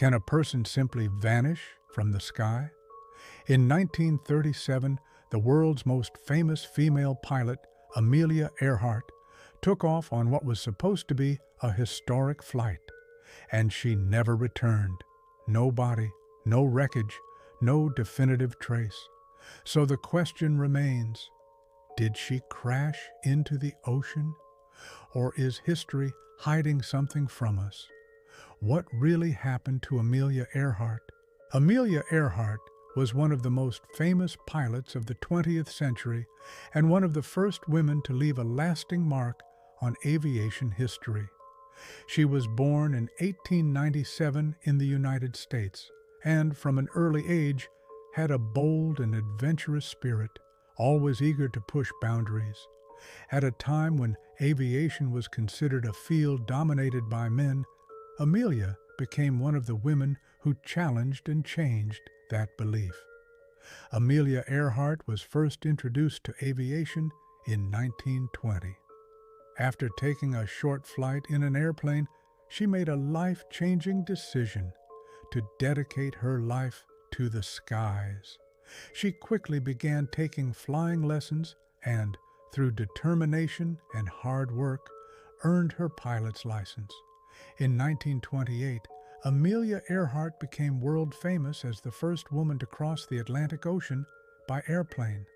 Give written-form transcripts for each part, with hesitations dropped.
Can a person simply vanish from the sky? In 1937, the world's most famous female pilot, Amelia Earhart, took off on what was supposed to be a historic flight, and she never returned. No body, no wreckage, no definitive trace. So the question remains, did she crash into the ocean? Or is history hiding something from us? What really happened to Amelia Earhart? Amelia Earhart was one of the most famous pilots of the 20th century and one of the first women to leave a lasting mark on aviation history. She was born in 1897 in the United States and, from an early age, had a bold and adventurous spirit, always eager to push boundaries. At a time when aviation was considered a field dominated by men, Amelia became one of the women who challenged and changed that belief. Amelia Earhart was first introduced to aviation in 1920. After taking a short flight in an airplane, she made a life-changing decision to dedicate her life to the skies. She quickly began taking flying lessons and, through determination and hard work, earned her pilot's license. In 1928, Amelia Earhart became world famous as the first woman to cross the Atlantic Ocean by airplane.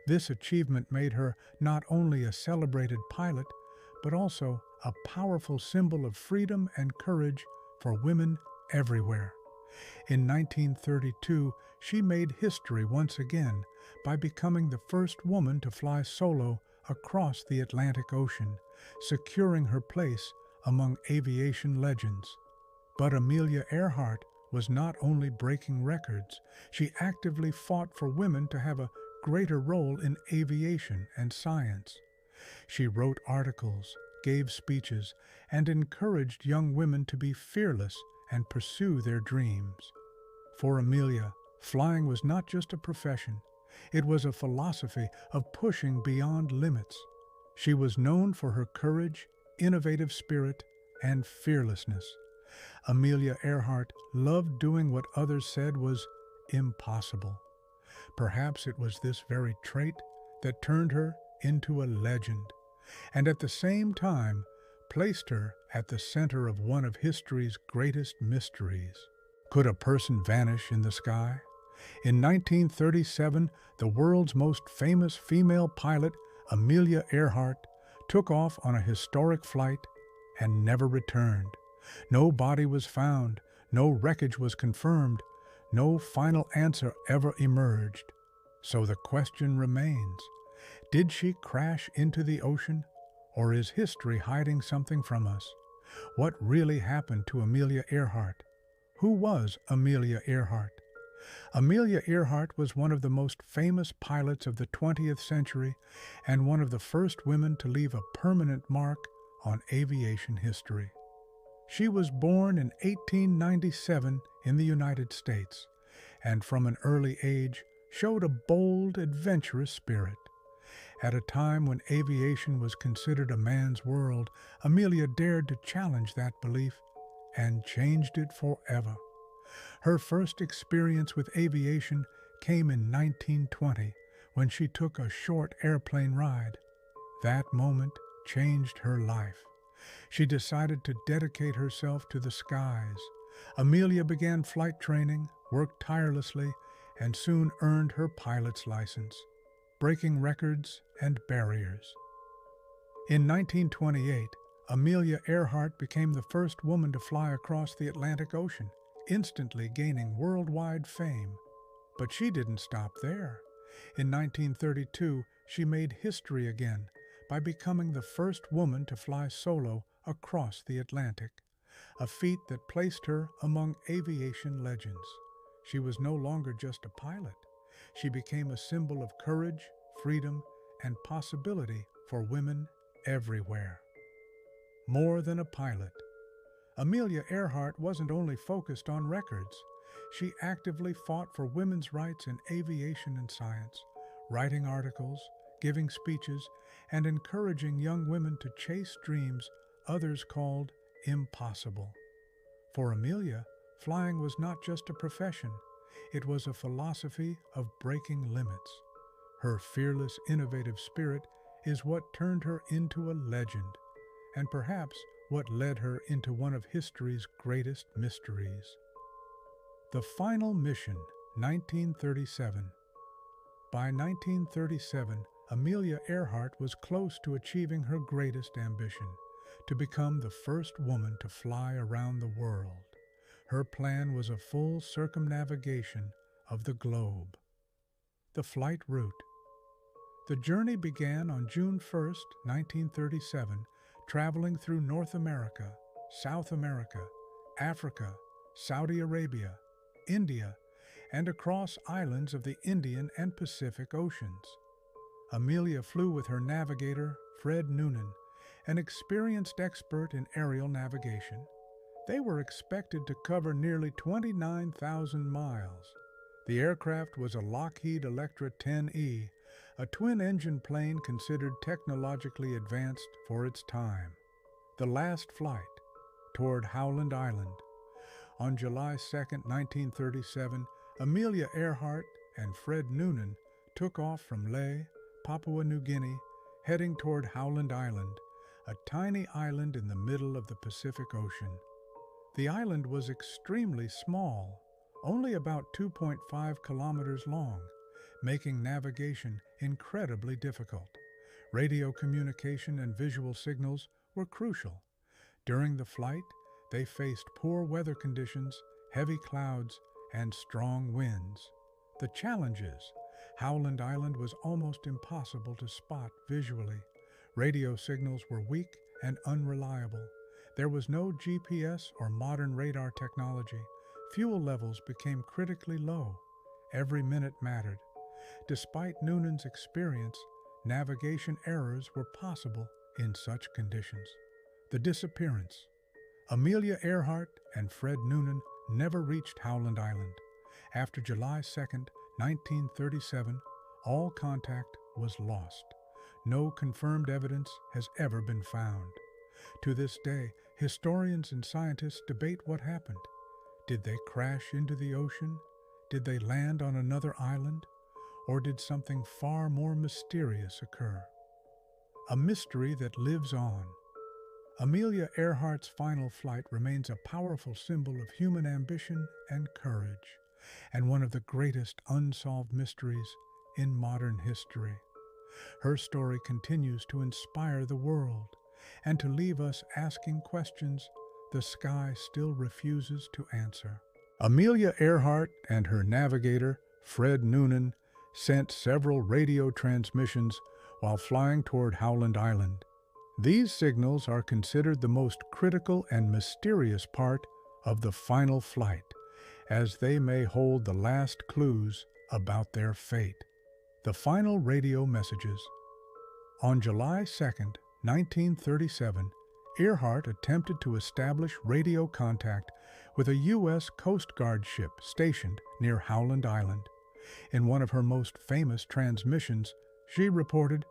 This achievement made her not only a celebrated pilot, but also a powerful symbol of freedom and courage for women everywhere. In 1932, she made history once again by becoming the first woman to fly solo across the Atlantic Ocean, securing her place among aviation legends. But Amelia Earhart was not only breaking records, she actively fought for women to have a greater role in aviation and science. She wrote articles, gave speeches, and encouraged young women to be fearless and pursue their dreams. For Amelia, flying was not just a profession, it was a philosophy of pushing beyond limits. She was known for her courage, innovative spirit, and fearlessness. Amelia Earhart loved doing what others said was impossible. Perhaps it was this very trait that turned her into a legend, and at the same time placed her at the center of one of history's greatest mysteries. Could a person vanish in the sky? In 1937, the world's most famous female pilot, Amelia Earhart, took off on a historic flight and never returned. No body was found, no wreckage was confirmed, no final answer ever emerged. So the question remains, did she crash into the ocean, or is history hiding something from us? What really happened to Amelia Earhart? Who was Amelia Earhart? Amelia Earhart was one of the most famous pilots of the 20th century and one of the first women to leave a permanent mark on aviation history. She was born in 1897 in the United States, and from an early age showed a bold, adventurous spirit. At a time when aviation was considered a man's world, Amelia dared to challenge that belief and changed it forever. Her first experience with aviation came in 1920 when she took a short airplane ride. That moment changed her life. She decided to dedicate herself to the skies. Amelia began flight training, worked tirelessly, and soon earned her pilot's license, breaking records and barriers. In 1928, Amelia Earhart became the first woman to fly across the Atlantic Ocean, instantly gaining worldwide fame. But she didn't stop there. In 1932, she made history again by becoming the first woman to fly solo across the Atlantic, a feat that placed her among aviation legends. She was no longer just a pilot. She became a symbol of courage, freedom, and possibility for women everywhere. More than a pilot, Amelia Earhart wasn't only focused on records. She actively fought for women's rights in aviation and science, writing articles, giving speeches, and encouraging young women to chase dreams others called impossible. For Amelia, flying was not just a profession, it was a philosophy of breaking limits. Her fearless, innovative spirit is what turned her into a legend, and perhaps what led her into one of history's greatest mysteries. The Final Mission, 1937. By 1937, Amelia Earhart was close to achieving her greatest ambition, to become the first woman to fly around the world. Her plan was a full circumnavigation of the globe. The flight route. The journey began on June 1st, 1937, traveling through North America, South America, Africa, Saudi Arabia, India, and across islands of the Indian and Pacific Oceans. Amelia flew with her navigator, Fred Noonan, an experienced expert in aerial navigation. They were expected to cover nearly 29,000 miles. The aircraft was a Lockheed Electra 10E, a twin-engine plane considered technologically advanced for its time. The last flight, toward Howland Island. On July 2, 1937, Amelia Earhart and Fred Noonan took off from Lae, Papua New Guinea, heading toward Howland Island, a tiny island in the middle of the Pacific Ocean. The island was extremely small, only about 2.5 kilometers long, making navigation incredibly difficult. Radio communication and visual signals were crucial. During the flight, they faced poor weather conditions, heavy clouds, and strong winds. The challenges: Howland Island was almost impossible to spot visually. Radio signals were weak and unreliable. There was no GPS or modern radar technology. Fuel levels became critically low. Every minute mattered. Despite Noonan's experience, navigation errors were possible in such conditions. The disappearance. Amelia Earhart and Fred Noonan never reached Howland Island. After July 2, 1937, all contact was lost. No confirmed evidence has ever been found. To this day, historians and scientists debate what happened. Did they crash into the ocean? Did they land on another island? Or did something far more mysterious occur? A mystery that lives on. Amelia Earhart's final flight remains a powerful symbol of human ambition and courage, and one of the greatest unsolved mysteries in modern history. Her story continues to inspire the world and to leave us asking questions the sky still refuses to answer. Amelia Earhart and her navigator, Fred Noonan, sent several radio transmissions while flying toward Howland Island. These signals are considered the most critical and mysterious part of the final flight, as they may hold the last clues about their fate. The final radio messages. On July 2, 1937, Earhart attempted to establish radio contact with a U.S. Coast Guard ship stationed near Howland Island. In one of her most famous transmissions, she reported,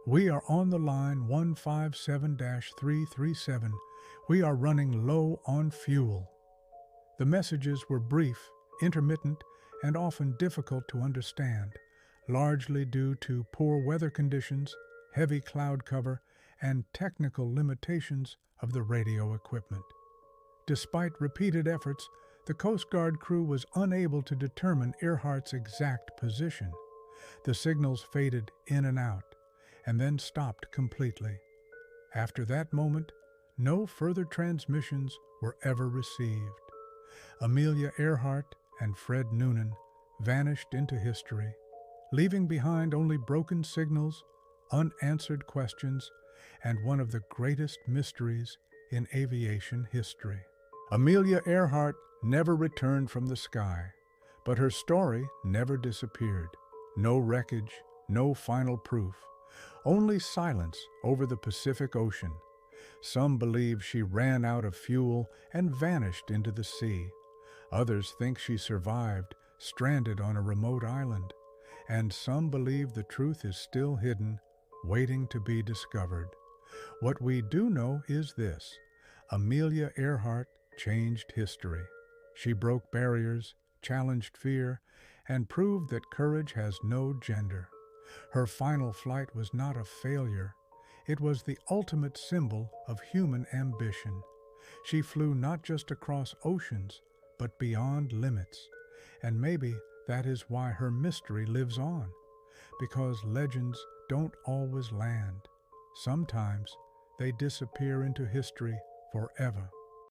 "We are on the line 157-337. We are running low on fuel." The messages were brief, intermittent, and often difficult to understand, largely due to poor weather conditions, heavy cloud cover, and technical limitations of the radio equipment. Despite repeated efforts, the Coast Guard crew was unable to determine Earhart's exact position. The signals faded in and out, and then stopped completely. After that moment, no further transmissions were ever received. Amelia Earhart and Fred Noonan vanished into history, leaving behind only broken signals, unanswered questions, and one of the greatest mysteries in aviation history. Amelia Earhart never returned from the sky, but her story never disappeared. No wreckage, no final proof, only silence over the Pacific Ocean. Some believe she ran out of fuel and vanished into the sea. Others think she survived, stranded on a remote island. And some believe the truth is still hidden, waiting to be discovered. What we do know is this: Amelia Earhart changed history. She broke barriers, challenged fear, and proved that courage has no gender. Her final flight was not a failure. It was the ultimate symbol of human ambition. She flew not just across oceans, but beyond limits. And maybe that is why her mystery lives on, because legends don't always land. Sometimes they disappear into history forever.